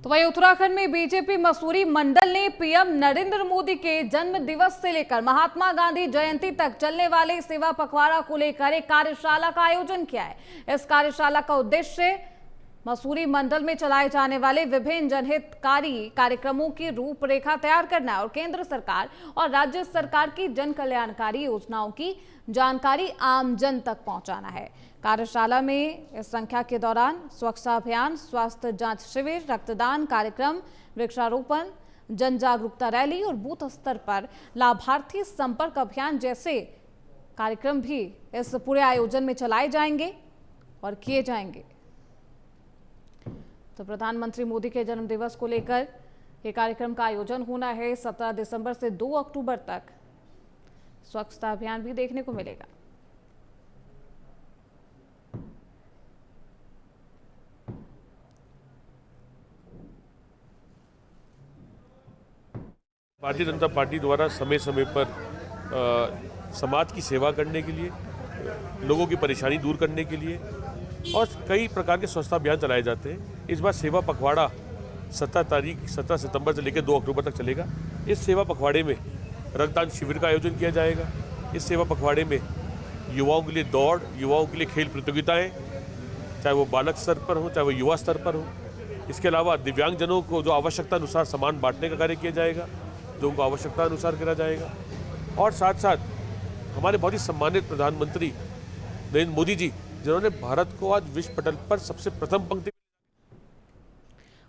तो वहीं उत्तराखंड में बीजेपी मसूरी मंडल ने पीएम नरेंद्र मोदी के जन्म दिवस से लेकर महात्मा गांधी जयंती तक चलने वाले सेवा पखवाड़ा को लेकर एक कार्यशाला का आयोजन किया है। इस कार्यशाला का उद्देश्य मसूरी मंडल में चलाए जाने वाले विभिन्न जनहितकारी कार्यक्रमों की रूपरेखा तैयार करना है और केंद्र सरकार और राज्य सरकार की जन कल्याणकारी योजनाओं की जानकारी आम जन तक पहुंचाना है। कार्यशाला में इस संख्या के दौरान स्वच्छता अभियान, स्वास्थ्य जांच शिविर, रक्तदान कार्यक्रम, वृक्षारोपण, जन जागरूकता रैली और बूथ स्तर पर लाभार्थी संपर्क अभियान जैसे कार्यक्रम भी इस पूरे आयोजन में चलाए जाएंगे और किए जाएंगे। तो प्रधानमंत्री मोदी के जन्म दिवस को लेकर ये कार्यक्रम का आयोजन होना है। 17 दिसंबर से 2 अक्टूबर तक स्वच्छता अभियान भी देखने को मिलेगा। भारतीय जनता पार्टी द्वारा समय समय पर समाज की सेवा करने के लिए, लोगों की परेशानी दूर करने के लिए और कई प्रकार के स्वच्छता अभियान चलाए जाते हैं। इस बार सेवा पखवाड़ा 17 सितंबर से लेकर 2 अक्टूबर तक चलेगा। इस सेवा पखवाड़े में रक्तदान शिविर का आयोजन किया जाएगा। इस सेवा पखवाड़े में युवाओं के लिए दौड़, युवाओं के लिए खेल प्रतियोगिताएं, चाहे वो बालक स्तर पर हो, चाहे वो युवा स्तर पर हो। इसके अलावा दिव्यांगजनों को जो आवश्यकता अनुसार सामान बांटने का कार्य किया जाएगा, जो उनको आवश्यकता अनुसार करा जाएगा। और साथ साथ हमारे बहुत ही सम्मानित प्रधानमंत्री नरेंद्र मोदी जी, जिन्होंने भारत को आज विश्व पटल पर सबसे प्रथम पंक्ति।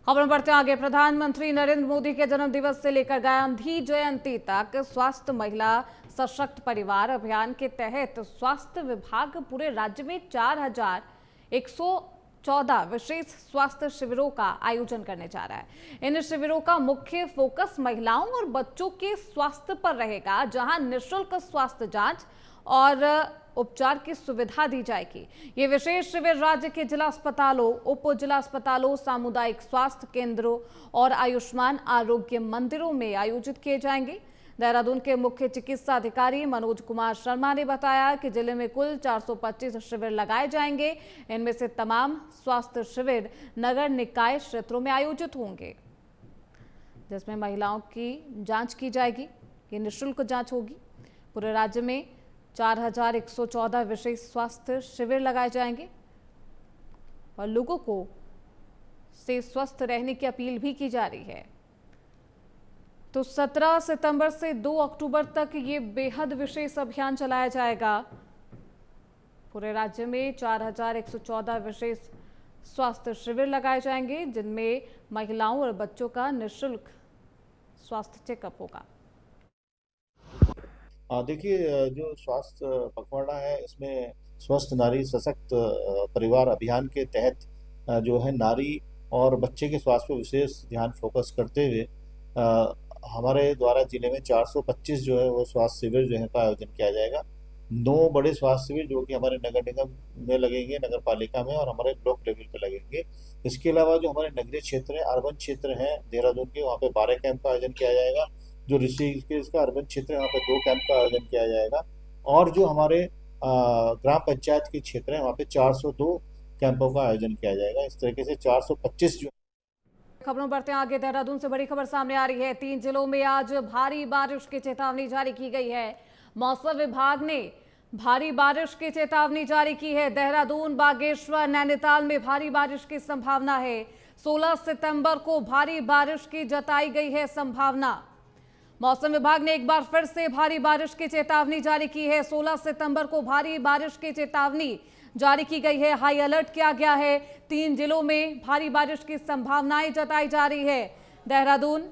खबरों बढ़ते आगे। प्रधानमंत्री नरेंद्र मोदी के जन्म दिवस से लेकर गांधी जयंती तक स्वास्थ्य महिला सशक्त परिवार अभियान के तहत स्वास्थ्य विभाग पूरे राज्य में 4114 विशेष स्वास्थ्य शिविरों का आयोजन करने जा रहा है। इन शिविरों का मुख्य फोकस महिलाओं और बच्चों के स्वास्थ्य पर रहेगा, जहां निःशुल्क स्वास्थ्य जांच और उपचार की सुविधा दी जाएगी। ये विशेष शिविर राज्य के जिला अस्पतालों, उप जिला अस्पतालों, सामुदायिक स्वास्थ्य केंद्रों और आयुष्मान आरोग्य मंदिरों में आयोजित किए जाएंगे। देहरादून के मुख्य चिकित्सा अधिकारी मनोज कुमार शर्मा ने बताया कि जिले में कुल 425 शिविर लगाए जाएंगे। इनमें से तमाम स्वास्थ्य शिविर नगर निकाय क्षेत्रों में आयोजित होंगे, जिसमें महिलाओं की जांच की जाएगी। ये निःशुल्क जांच होगी। पूरे राज्य में 4114 विशेष स्वास्थ्य शिविर लगाए जाएंगे और लोगों को से स्वस्थ रहने की अपील भी की जा रही है। तो 17 सितंबर से 2 अक्टूबर तक ये बेहद विशेष अभियान चलाया जाएगा। पूरे राज्य में 4114 विशेष स्वास्थ्य शिविर लगाए जाएंगे, जिनमें महिलाओं और बच्चों का निःशुल्क स्वास्थ्य चेकअप होगा। देखिए, जो स्वास्थ्य पखवाड़ा है, इसमें स्वस्थ नारी सशक्त परिवार अभियान के तहत जो है नारी और बच्चे के स्वास्थ्य पर विशेष ध्यान फोकस करते हुए हमारे द्वारा जिले में 425 जो है वो स्वास्थ्य शिविर जो है का आयोजन किया जाएगा। 9 बड़े स्वास्थ्य शिविर जो कि हमारे नगर निगम में लगेंगे, नगर पालिका में, और हमारे ब्लॉक लेवल पे लगेंगे। इसके अलावा जो हमारे नगरीय क्षेत्र है, अर्बन क्षेत्र है देहरादून के, वहाँ पे 12 कैंप का आयोजन किया जाएगा। जो ऋषिकेश का अर्बन क्षेत्र है, वहाँ पे 2 कैंप का आयोजन किया जाएगा। और जो हमारे ग्राम पंचायत के क्षेत्र है, वहाँ पे 402 कैंपों का आयोजन किया जाएगा। इस तरीके से 425 जो। खबरों बढ़ते आगे। देहरादून से बड़ी खबर सामने आ रही है। 3 जिलों में आज भारी बारिश की चेतावनी जारी की गई है। मौसम विभाग ने भारी बारिश की चेतावनी जारी की है। देहरादून, बागेश्वर, नैनीताल में भारी बारिश की संभावना है। 16 सितंबर को भारी बारिश की जताई गई है संभावना। मौसम विभाग ने एक बार फिर से भारी बारिश की चेतावनी जारी की है। 16 सितंबर को भारी बारिश की चेतावनी जारी की गई है। हाई अलर्ट किया गया है। 3 जिलों में भारी बारिश की संभावनाएं जताई जा रही है। देहरादून,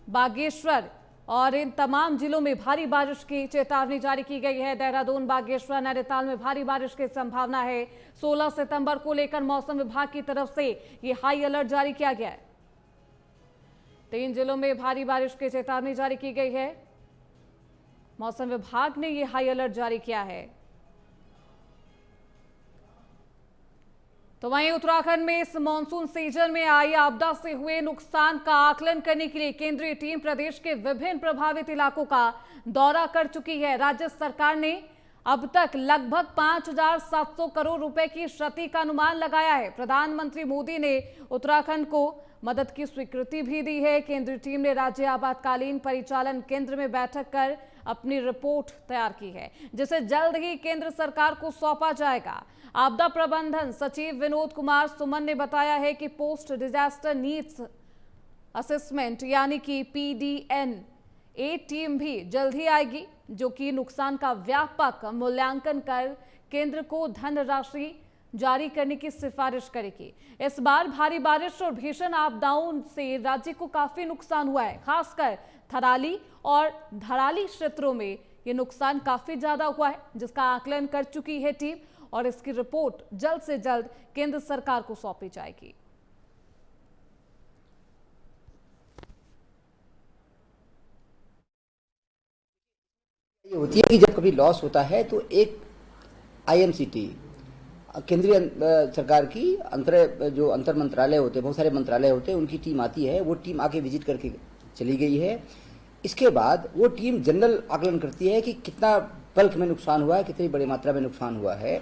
बागेश्वर और इन तमाम जिलों में भारी बारिश की चेतावनी जारी की गई है। देहरादून, बागेश्वर, नैनीताल में भारी बारिश की संभावना है। 16 सितंबर को लेकर मौसम विभाग की तरफ से ये हाई अलर्ट जारी किया गया है। 3 जिलों में भारी बारिश की चेतावनी जारी की गई है। मौसम विभाग ने ये हाई अलर्ट जारी किया है। तो वहीं उत्तराखंड में इस मॉनसून सीजन में आई आपदा से हुए नुकसान का आकलन करने के लिए केंद्रीय टीम प्रदेश के विभिन्न प्रभावित इलाकों का दौरा कर चुकी है। राज्य सरकार ने अब तक लगभग 5,700 करोड़ रुपए की क्षति का अनुमान लगाया है। प्रधानमंत्री मोदी ने उत्तराखंड को मदद की स्वीकृति भी दी है। केंद्रीय टीम ने राज्य आपातकालीन परिचालन केंद्र में बैठक कर अपनी रिपोर्ट तैयार की है, जिसे जल्द ही केंद्र सरकार को सौंपा जाएगा। आपदा प्रबंधन सचिव विनोद कुमार सुमन ने बताया है कि पोस्ट डिजास्टर नीड्स असेसमेंट यानी कि PDNA टीम भी जल्द ही आएगी, जो कि नुकसान का व्यापक मूल्यांकन कर केंद्र को धनराशि जारी करने की सिफारिश करेगी। इस बार भारी बारिश और भीषण आपदाओं से राज्य को काफी नुकसान हुआ है। खासकर थराली और धराली क्षेत्रों में ये नुकसान काफी ज्यादा हुआ है, जिसका आकलन कर चुकी है टीम और इसकी रिपोर्ट जल्द से जल्द केंद्र सरकार को सौंपी जाएगी। ये होती है कि जब कभी लॉस होता है तो एक IMCT केंद्रीय सरकार की अंतर मंत्रालय होते हैं, बहुत सारे मंत्रालय होते हैं, उनकी टीम आती है। वो टीम आके विजिट करके चली गई है। इसके बाद वो टीम जनरल आकलन करती है कि कितना बल्क में नुकसान हुआ है, कितनी बड़ी मात्रा में नुकसान हुआ है।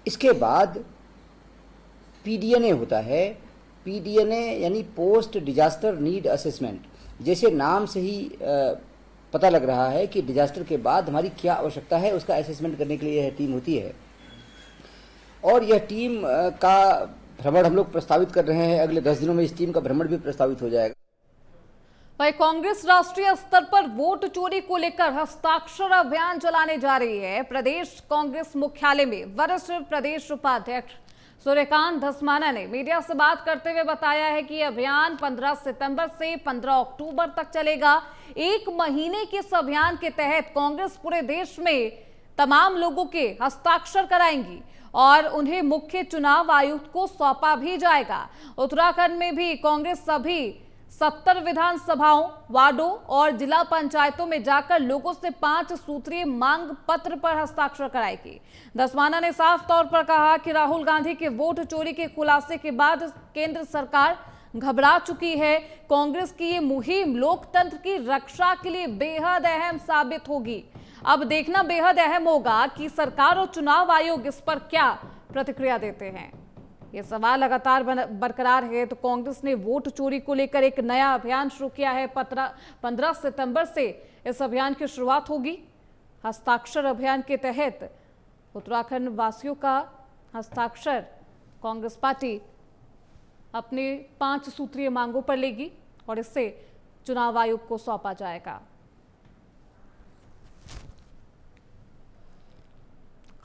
इसके बाद PDNA होता है। PDNA यानी पोस्ट डिजास्टर नीड असेसमेंट। जैसे नाम से ही पता लग रहा है कि डिजास्टर के बाद हमारी क्या आवश्यकता है, उसका असेसमेंट करने के लिए यह टीम होती है। और यह टीम का भ्रमण हम लोग प्रस्तावित कर रहे हैं। अगले 10 दिनों में इस टीम का भ्रमण भी प्रस्तावित हो जाएगा। वही कांग्रेस राष्ट्रीय स्तर पर वोट चोरी को लेकर हस्ताक्षर अभियान चलाने जा रही है। प्रदेश कांग्रेस मुख्यालय में वरिष्ठ प्रदेश उपाध्यक्ष सूर्यकांत धस्माना ने मीडिया से बात करते हुए बताया है कि अभियान 15 सितंबर से 15 अक्टूबर तक चलेगा। 1 महीने के इस अभियान के तहत कांग्रेस पूरे देश में तमाम लोगों के हस्ताक्षर कराएंगी और उन्हें मुख्य चुनाव आयुक्त को सौंपा भी जाएगा। उत्तराखंड में भी कांग्रेस सभी 70 विधानसभाओं, वार्डों और जिला पंचायतों में जाकर लोगों से 5 सूत्रीय मांग पत्र पर हस्ताक्षर कराएगी। धस्माना ने साफ तौर पर कहा कि राहुल गांधी के वोट चोरी के खुलासे के बाद केंद्र सरकार घबरा चुकी है। कांग्रेस की ये मुहिम लोकतंत्र की रक्षा के लिए बेहद अहम साबित होगी। अब देखना बेहद अहम होगा कि सरकार और चुनाव आयोग इस पर क्या प्रतिक्रिया देते हैं। ये सवाल लगातार बरकरार है। तो कांग्रेस ने वोट चोरी को लेकर एक नया अभियान शुरू किया है। 15 सितंबर से इस अभियान की शुरुआत होगी। हस्ताक्षर अभियान के तहत उत्तराखंड वासियों का हस्ताक्षर कांग्रेस पार्टी अपनी 5 सूत्रीय मांगों पर लेगी और इससे चुनाव आयोग को सौंपा जाएगा।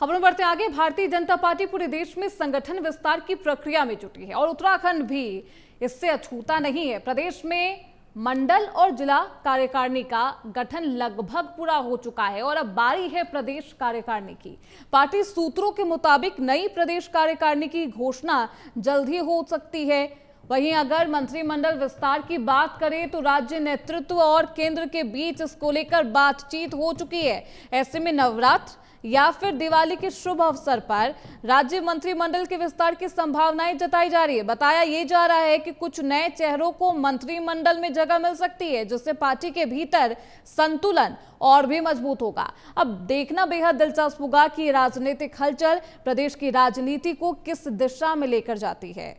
खबरों बढ़ते आगे। भारतीय जनता पार्टी पूरे देश में संगठन विस्तार की प्रक्रिया में जुटी है और उत्तराखंड भी इससे अछूता नहीं है। प्रदेश में मंडल और जिला कार्यकारिणी का गठन लगभग पूरा हो चुका है और अब बारी है प्रदेश कार्यकारिणी की। पार्टी सूत्रों के मुताबिक नई प्रदेश कार्यकारिणी की घोषणा जल्द ही हो सकती है। वहीं अगर मंत्रिमंडल विस्तार की बात करें तो राज्य नेतृत्व और केंद्र के बीच इसको लेकर बातचीत हो चुकी है। ऐसे में नवरात्र या फिर दिवाली के शुभ अवसर पर राज्य मंत्रिमंडल के विस्तार की संभावनाएं जताई जा रही है। बताया ये जा रहा है कि कुछ नए चेहरों को मंत्रिमंडल में जगह मिल सकती है, जिससे पार्टी के भीतर संतुलन और भी मजबूत होगा। अब देखना बेहद दिलचस्प होगा कि राजनीतिक हलचल प्रदेश की राजनीति को किस दिशा में लेकर जाती है।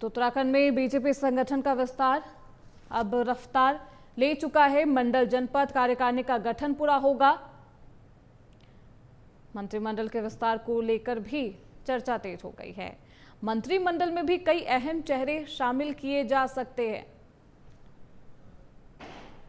तो उत्तराखंड में बीजेपी संगठन का विस्तार अब रफ्तार ले चुका है। मंडल जनपद कार्यकारिणी का गठन पूरा होगा। मंत्रिमंडल के विस्तार को लेकर भी चर्चा तेज हो गई है। मंत्रिमंडल में भी कई अहम चेहरे शामिल किए जा सकते हैं।